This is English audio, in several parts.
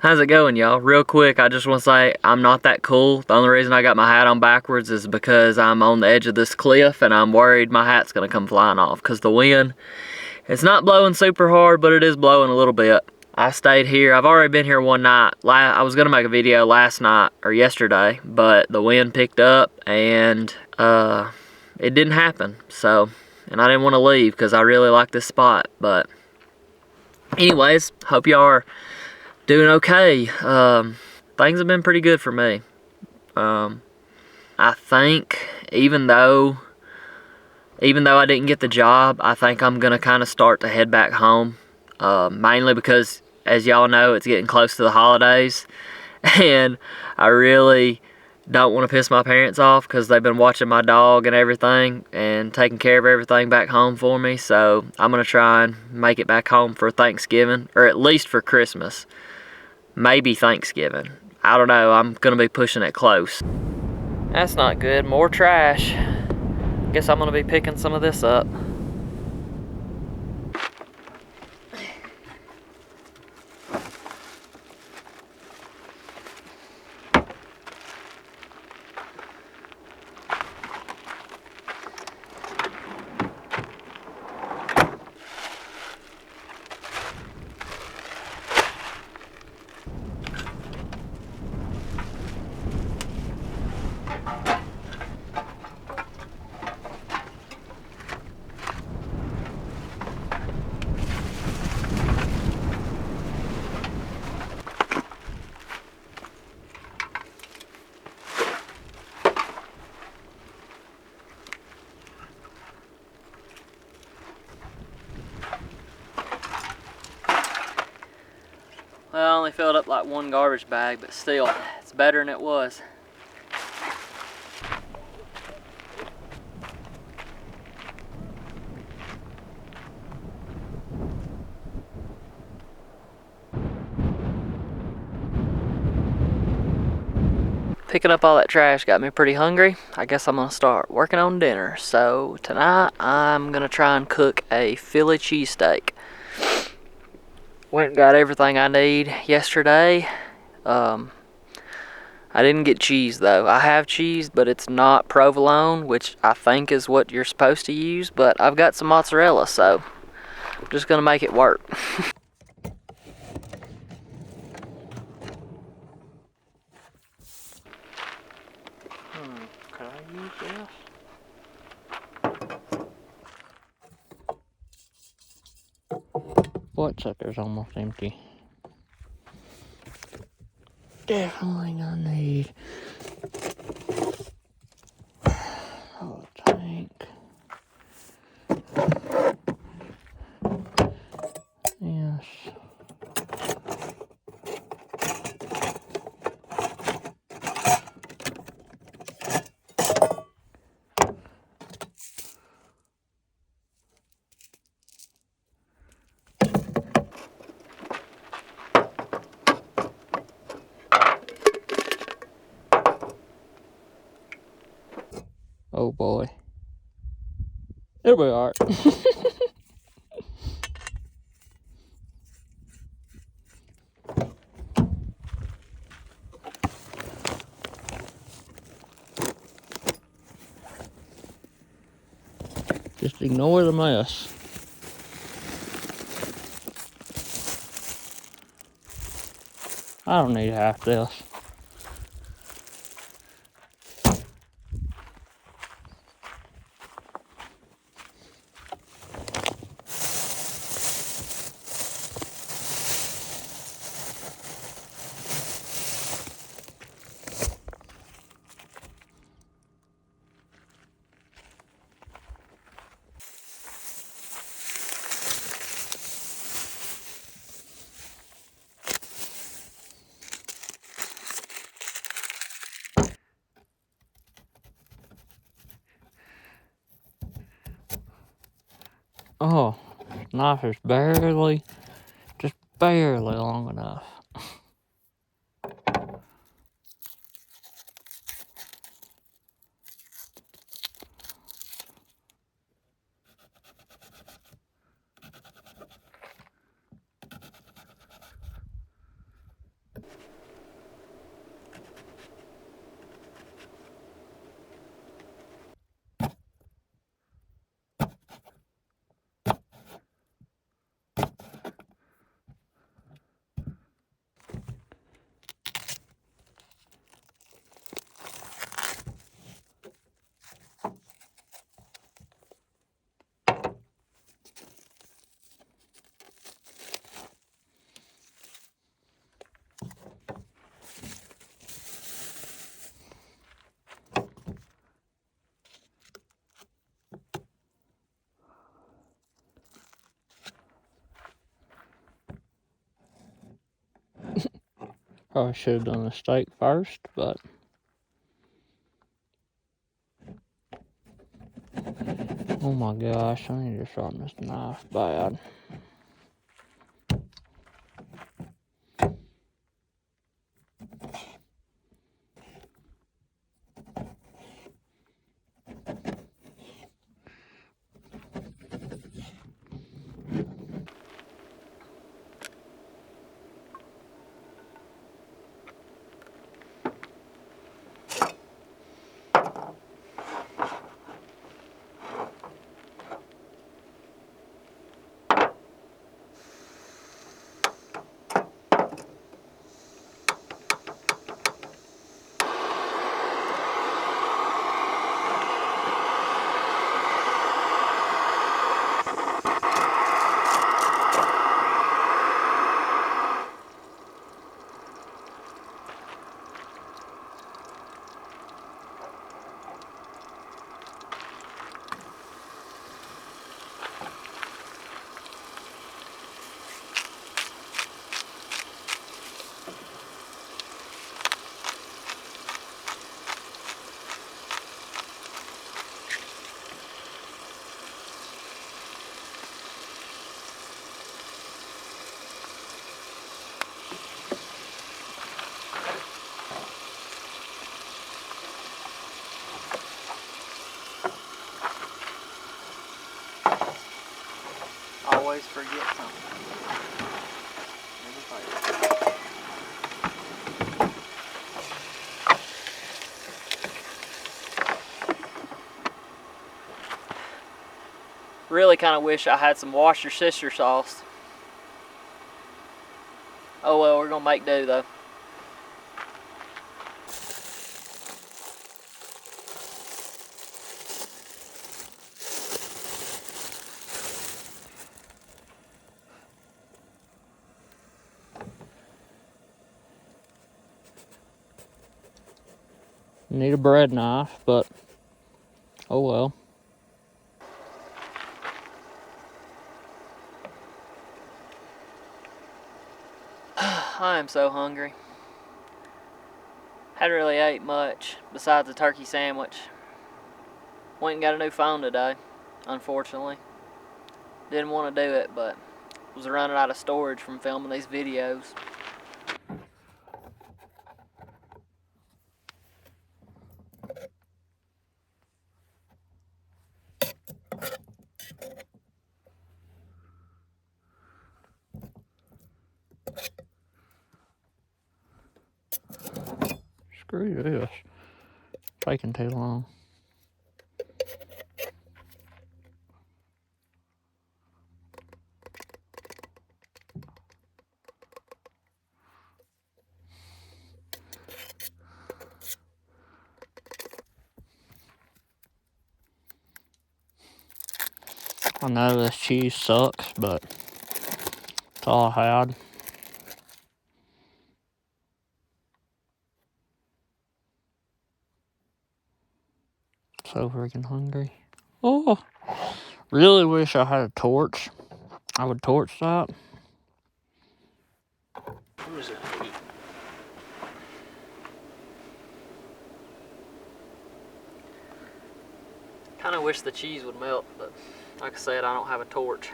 How's it going, y'all? Real quick, I just want to say I'm not that cool. The only reason I got my hat on backwards is because I'm on the edge of this cliff and I'm worried my hat's going to come flying off because the wind, it's not blowing super hard, but it is blowing a little bit. I stayed here. I've already been here one night. I was going to make a video last night or yesterday, but the wind picked up and it didn't happen. So, and I didn't want to leave because I really like this spot. But anyways, hope y'all are doing okay. Things have been pretty good for me. I think even though I didn't get the job, I think I'm gonna kind of start to head back home. Mainly because, as y'all know, it's getting close to the holidays, and I really don't want to piss my parents off because they've been watching my dog and everything and taking care of everything back home for me. So I'm gonna try and make it back home for Thanksgiving, or at least for Christmas. Maybe Thanksgiving. I don't know. I'm gonna be pushing it close. That's not good. More trash. Guess I'm gonna be picking some of this up. Well, I only filled up like one garbage bag, but still, it's better than it was. Picking up all that trash got me pretty hungry. I guess I'm gonna start working on dinner. So tonight, I'm gonna try and cook a Philly cheesesteak. Went and got everything I need yesterday. I didn't get cheese though. I have cheese, but it's not provolone, which I think is what you're supposed to use, but I've got some mozzarella, so I'm just gonna make it work. Can I use this? Bloodsucker's almost empty. Definitely gonna need a tank. Yes. Oh boy. There we are. Just ignore the mess. I don't need half this. Oh, knife is just barely long enough. Probably should have done the steak first, but oh my gosh, I need to sharpen this knife bad. Always forget something. Really kind of wish I had some Worcestershire sauce. Oh well, we're gonna make do though. Need a bread knife, but oh well. I am so hungry. Hadn't really ate much besides a turkey sandwich. Went and got a new phone today, unfortunately. Didn't want to do it, but was running out of storage from filming these videos. Screw this. Taking too long. I know this cheese sucks, but it's all I had. So freaking hungry. Oh, really wish I had a torch. I would torch that. Kind of wish the cheese would melt, but like I said, I don't have a torch.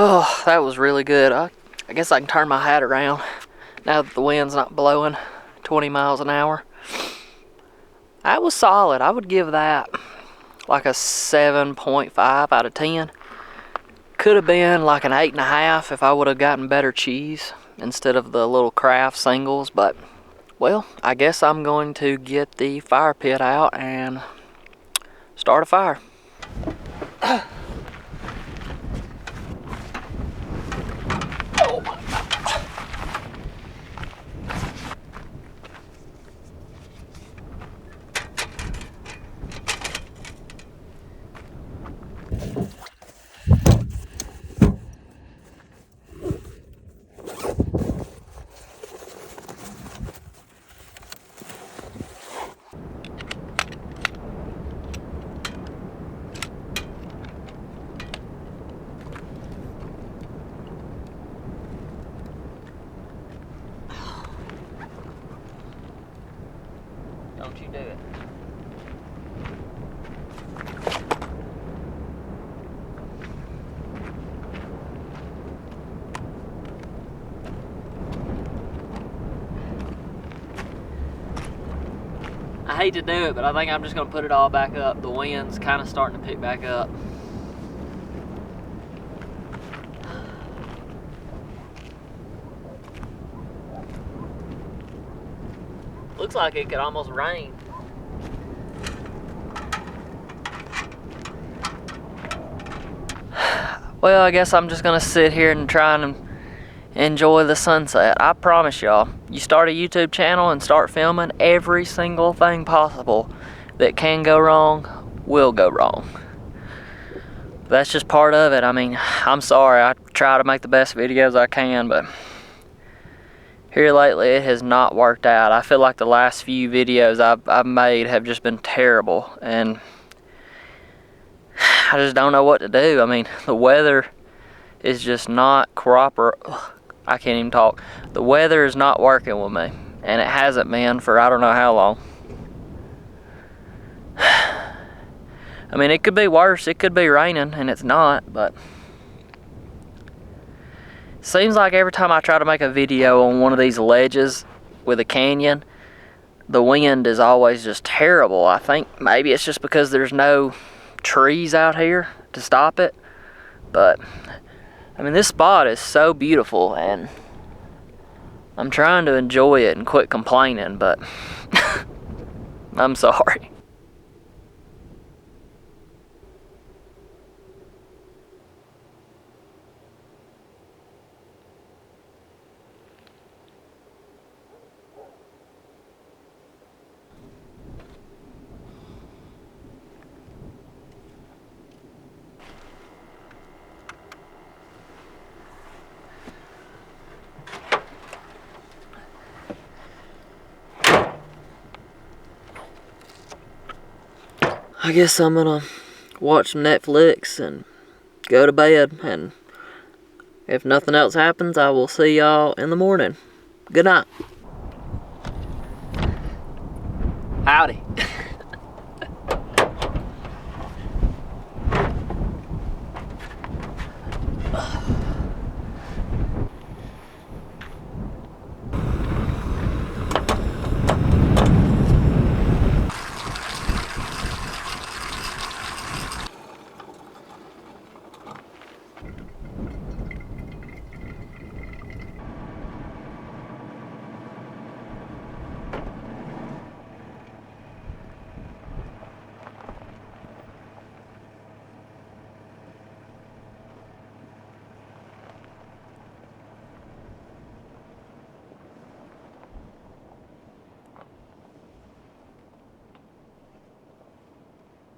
Oh, that was really good. I guess I can turn my hat around now that the wind's not blowing 20 miles an hour. That was solid. I would give that like a 7.5 out of 10. Could have been like an 8.5 if I would have gotten better cheese instead of the little Kraft singles, but well, I guess I'm going to get the fire pit out and start a fire. Don't you do it. I hate to do it, but I think I'm just gonna put it all back up. The wind's kind of starting to pick back up. Looks like it could almost rain. Well, I guess I'm just gonna sit here and try and enjoy the sunset. I promise y'all, you start a YouTube channel and start filming, every single thing possible that can go wrong will go wrong. That's just part of it. I mean, I'm sorry, I try to make the best videos I can, but here lately it has not worked out. I feel like the last few videos I've made have just been terrible, and I just don't know what to do. I mean, the weather is just not I can't even talk. The weather is not working with me, and it hasn't been for I don't know how long. I mean, it could be worse. It could be raining, and it's not, but seems like every time I try to make a video on one of these ledges with a canyon, the wind is always just terrible. I think maybe it's just because there's no trees out here to stop it, but I mean, this spot is so beautiful, and I'm trying to enjoy it and quit complaining, but I'm sorry. I guess I'm gonna watch some Netflix and go to bed, and if nothing else happens, I will see y'all in the morning. Good night. Howdy.